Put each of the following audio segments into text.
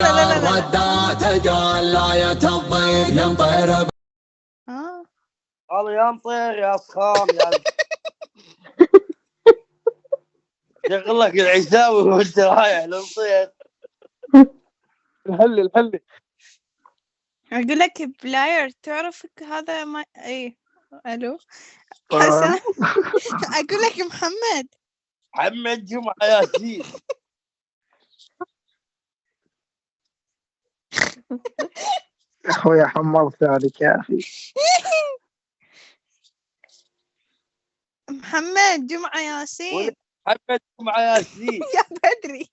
رداته قال لا يتضيف ينطر. قالوا يا مطير يا صخام يا شغل لك العشاوي وانت رايح للمطير. الحلي اقول لك بلاير تعرفك هذا ما اي الو حسن. اقول لك محمد جمعة ياسين. اخويا حمرت عليك يا اخي. محمد جمعة ياسين. محمد جمعة ياسين. يا بدري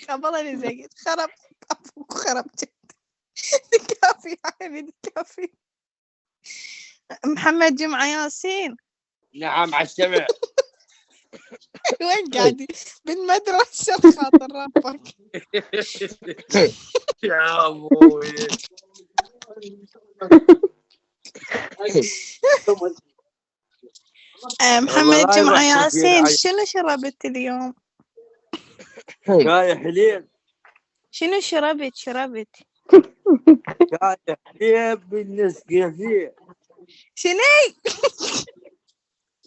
والله زي خربت كافي حبيبي كافي. محمد جمعة ياسين. نعم على السمع. وين قاعد بالمدرسة خاطر ربك يا ابوي. محمد جمعة ياسين شنو شربت اليوم؟ شاي حليب. شنو شربت؟ شاي حليب بالنسكافيه. شنو؟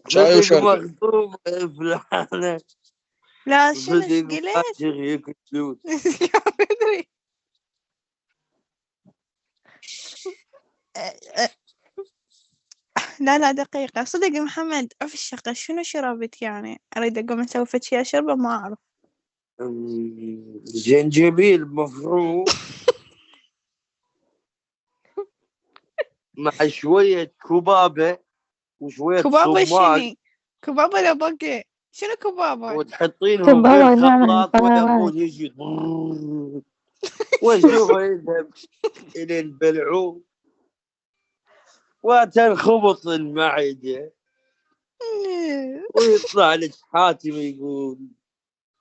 شاي وشرب. مخطوب فلانة. لا شنو قلت؟ ادري. لا دقيقة صدق محمد في الشقة شنو شربت يعني؟ أريد أقوم أسوي شيء أشربه ما أعرف. جنجبيل مفروم مع شوية كبابة وشوية كبابة صماق. شنو؟ كبابة لو بقى شنو كبابة؟ وتحطينهم في الخلاط وليمون يجي وشوفه يذهب إلى البلعوم وتنخبط المعدة ويطلع لك حاتم يقول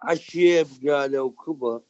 عالشيب قالوا كبر.